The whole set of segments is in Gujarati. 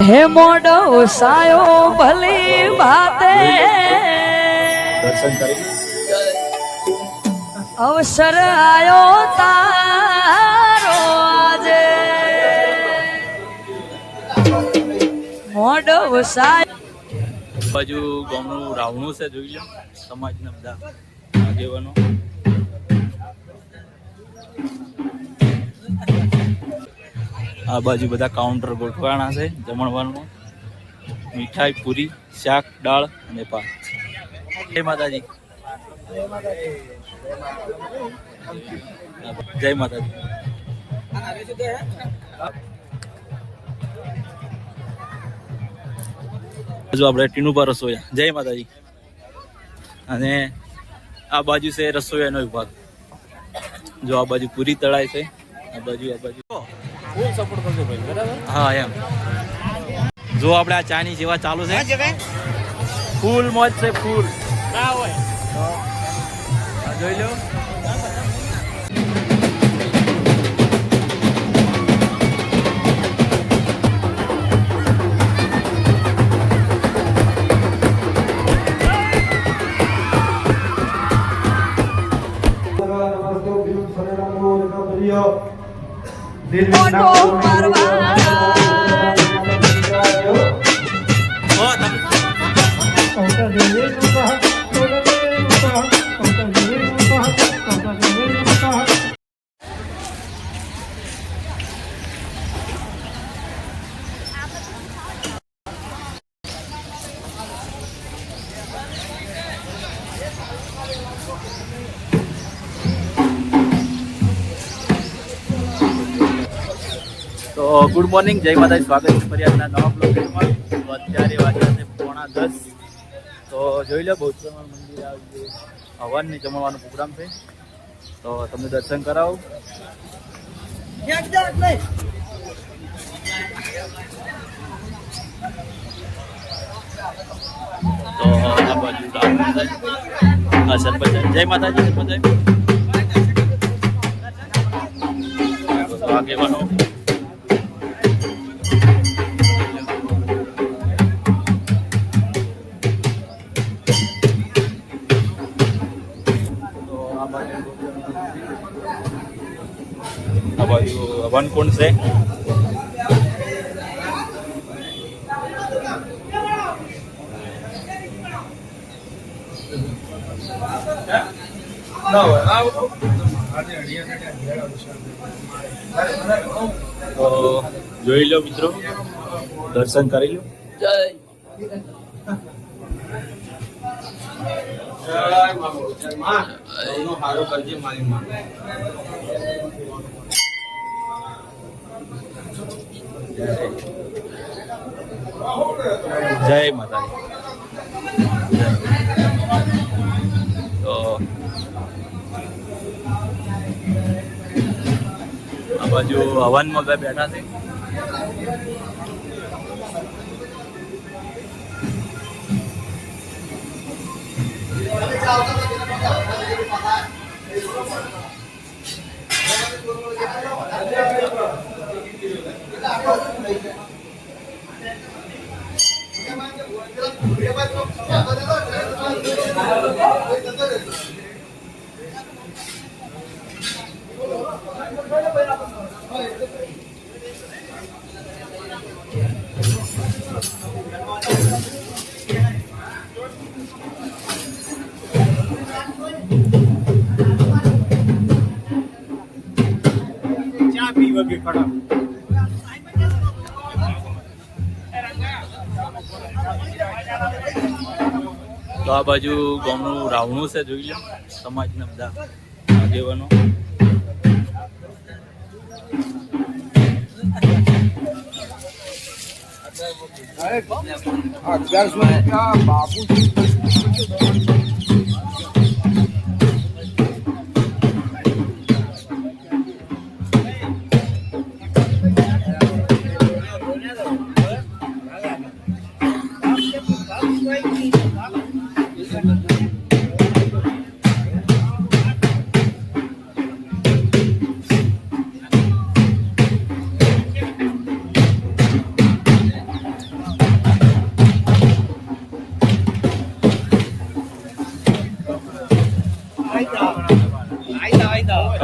હે મોડો સાયો ભલી ભાતે દર્શન કરી અવસર આયો તારો આજે મોડો સાયો બાજુ ગામનું રાવણું છે, જોઈ લો સમાજના બધા આગેવાનો. આ બાજુ બધા કાઉન્ટર ગોઠવાણા છે જમણવારમાં. મીઠાઈ, પૂરી, શાક, દાળ અને ભાત. જય માતાજી. જય માતાજી. હજુ આપણે ટીનુપા રસોયા. જય માતાજી. અને આ બાજુ છે રસોયાનો વિભાગ. જો આ બાજુ પૂરી તળાય છે, આ બાજુ ફૂલ સપોર્ટ કરજો ભાઈ, બરાબર? હા એમ. જો આપણે આ ચાની સેવા ચાલુ છે, ફૂલ મોજ છે, ફૂલ ના હોય જોઈ લો. તો ગુડ મોર્નિંગ, જય માતાજી. સ્વાગત છે ફરી આજના નવા બ્લોગમાં. તો અત્યારે વાગ્યા છે 9:30. તો જોઈ લો બૌદ્ધમાં મંદિર આવી હવનની જમવાનો પ્રોગ્રામ છે, તો તમને દર્શન કરાવો. તો આ બાજુ સરપંચ. જય માતાજી. સરપંચ આગેવાનો. આ બાજુ હવન કુંડ છે. તો જોઈ લો મિત્રો, દર્શન કરી લો. જય જય માતાજી. તો આ બાજુ હવનમાં બેઠા છે. તો આ બાજુ ગામનું રાવણું છે, જોઈ લો સમાજના બધા આગેવાનો. બાપુ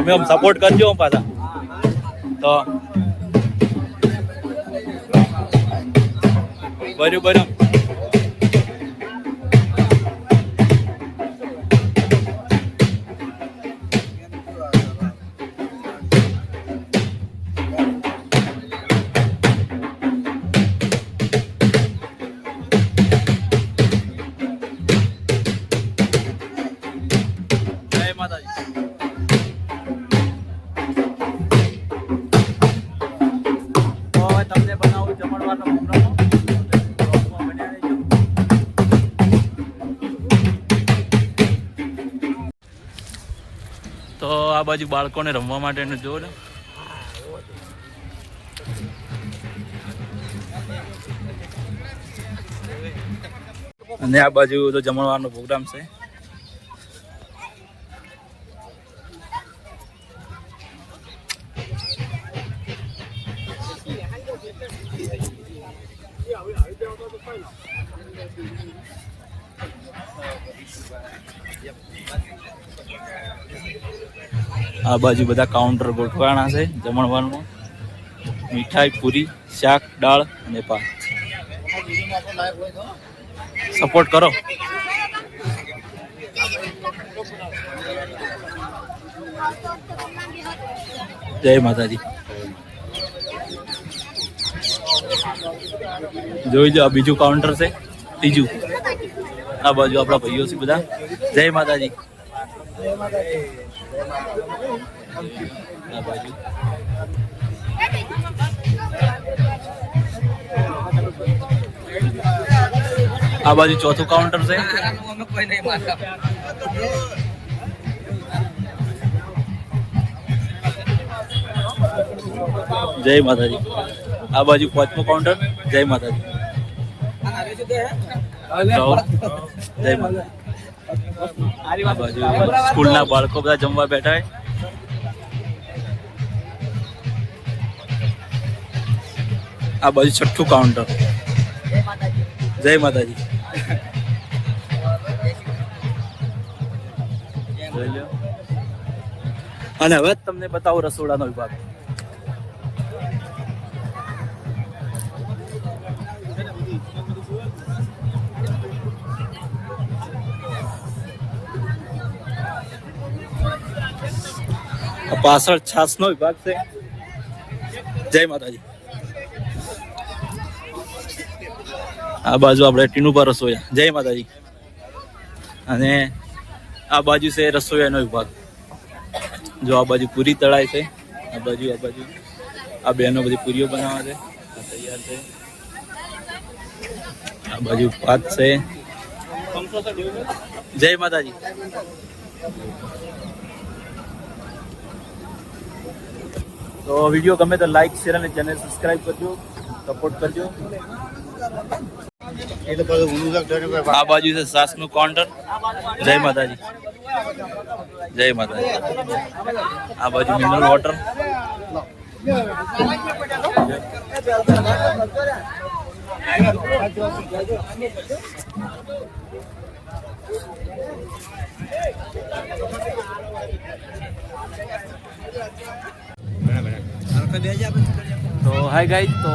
તમે આમ સપોર્ટ કરજો આમ પાછા તો બરોબર. જય માતાજી. તો હવે તમને બનાવું જમણવારનો પ્રોગ્રામ. તો આ બાજુ બાળકોને રમવા માટેનું જો ને અને આ બાજુ તો જમણવારનો પ્રોગ્રામ છે. આ બાજુ બધા કાઉન્ટર ગોઠવાના છે જમણવારમાં. મીઠાઈ, પૂરી, શાક, દાળ અને ભાત. સપોર્ટ કરો. જય માતાજી. જોઈ જો આ બીજું કાઉન્ટર છે, ત્રીજું. આ બાજુ આપણા ભાઈઓ છે બધા. જય માતાજી. આ બાજુ આ બાજુ ચોથું કાઉન્ટર છે. જય માતાજી. આ બાજુ પાંચમું કાઉન્ટર. જય માતાજી. જય માતાજી. આ બાજુ સ્કૂલના બાળકો બધા જમવા બેઠા. આ બાજુ છઠ્ઠું કાઉન્ટર. જય માતાજી. અને હવે તમને બતાવો રસોડાનો વિભાગ. પાછળ છાસનો વિભાગ છે. જય માતાજી. આ બાજુ આપણે ટીનુબા રસોયા. જય માતાજી. અને આ બાજુ છે રસોયાનો વિભાગ. જો આ બાજુ પૂરી તળાય છે. આ બાજુ આ બહેનો બધી પૂરીઓ બનાવે છે. આ તૈયાર છે. આ બાજુ ભાત છે. જય માતાજી. તો વિડીયો ગમે તો લાઈક, શેર અને ચેનલ સબસ્ક્રાઇબ કરજો, સપોર્ટ કરજો. આ બાજુ છે સાસનું કાઉન્ટર. જય માતાજી. જય માતાજી. આ બાજુ મિનરલ વોટર. તો હાય ગાઈસ, તો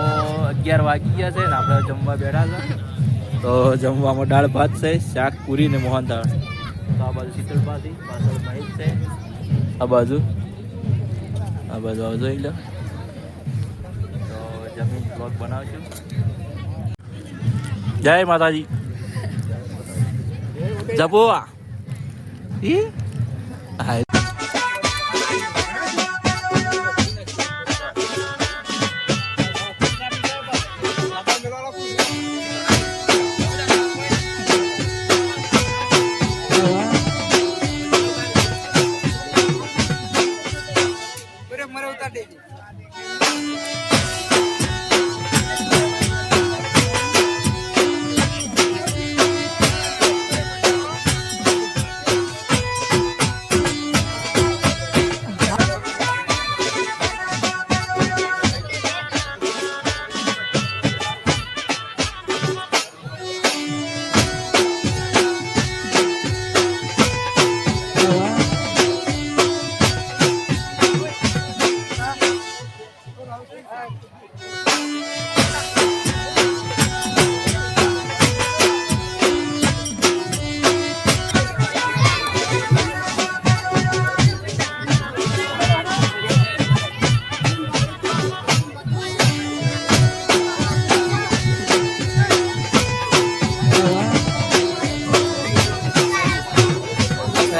11 વાગી ગયા છે ને આપણે જમવા બેઠા છે. તો જમવામાં દાળ ભાત છે, શાક, પૂરી ને મોહનથાળ. તો આ બાજુ શીતળપાથી, પાછળ મહેશ છે. આ બાજુ જોઈ લો. તો જમીન બ્લોગ બનાવશું. જય માતાજી. જબુઆ હાય.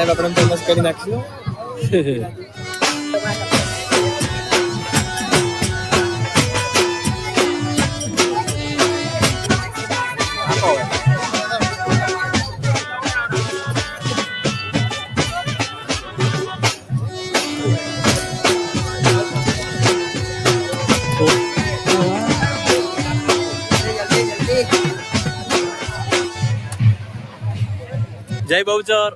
સાહેબ આપણે ફેમસ કરી નાખશું. જય બહુચર.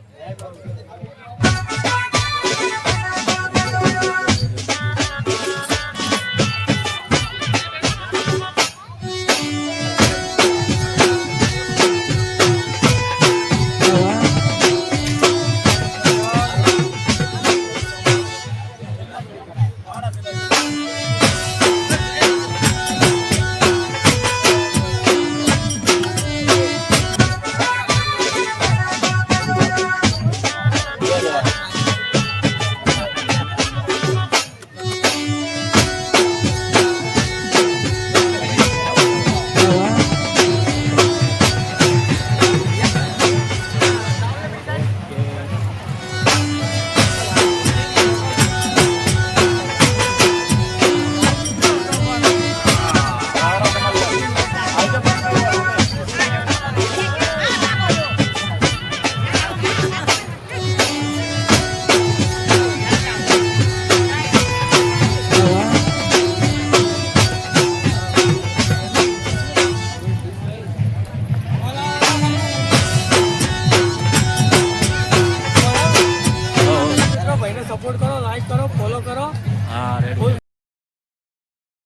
સપોર્ટ કરો, લાઈક કરો, ફોલો કરો. હા રેડી.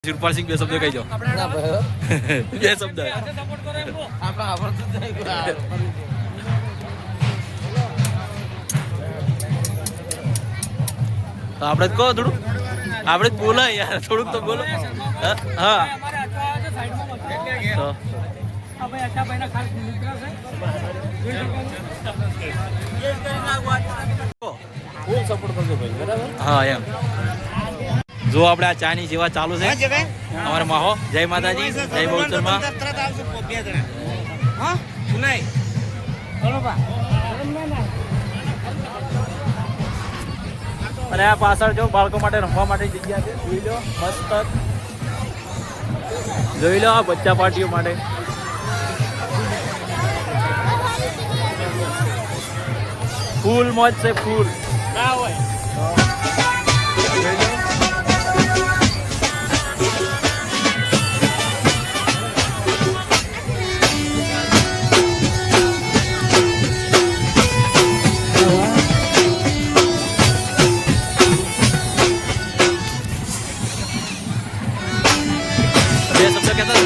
સુરપાલ સિંહ બે શબ્દ કહી દો. બે શબ્દ. સપોર્ટ કરો એમ આપણા આવડતું જ નહીં. તો આપણે જ કહો થોડું, આપણે જ બોલો યાર, થોડુંક તો બોલો. હા તો ફૂલ સપોર્ટ કરજો ભાઈ, બરાબર. હા એમ. જો આપણે આ ચાની સેવા ચાલુ છે અમારા માહો. જય માતાજી, જય બહુચરમાં. અને આ પાછળ જો બાળકો માટે રમવા માટે જગ્યા છે, જોઈ લો મસ્ત. જોઈ લો આ બચ્ચા પાર્ટીઓ માટે. ફૂલ મોજ છે, ફૂલ. ના હોય બે શબ્દ કહેતા.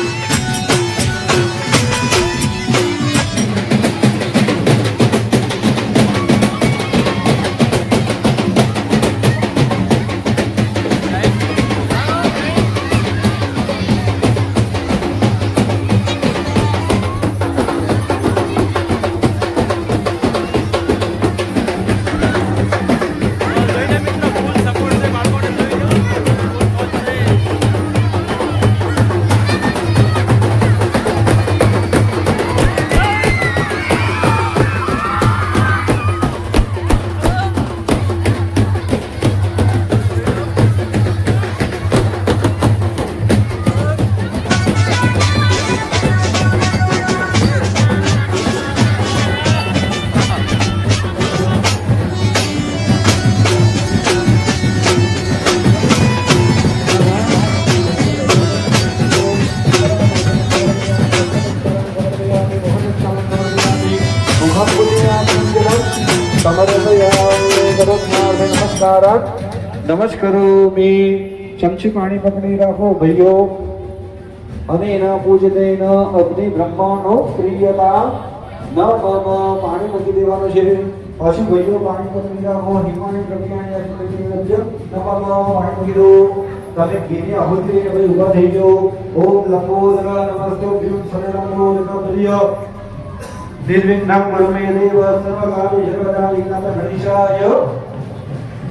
નમસ્કારોમી. ચમચી પાણી પકડી રાખો ભાઈઓ. અને એના પૂજતે ન અગ્નિ બ્રહ્માનો પ્રિયતા ન પાણી મૂકી દેવાનું છે. પાછું ભાઈઓ પાણી પકડી રાખો. હિમાની પ્રક્રિયા પાણી મૂકી દો. તમે ઘીની આહુતિ લઈને ભાઈ ઉભા થઈ જાઓ. ઓમ લંબોદર નમસ્તે ભ્યુમ સરેરામો પ્રિય નિર્વિઘ્નમ પરમે દેવ સર્વકાર્ય સર્વદા વિઘ્નતા ગણેશાય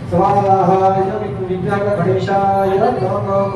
સ્વાહા. વિઘ્નતા ગણેશાય નમઃ.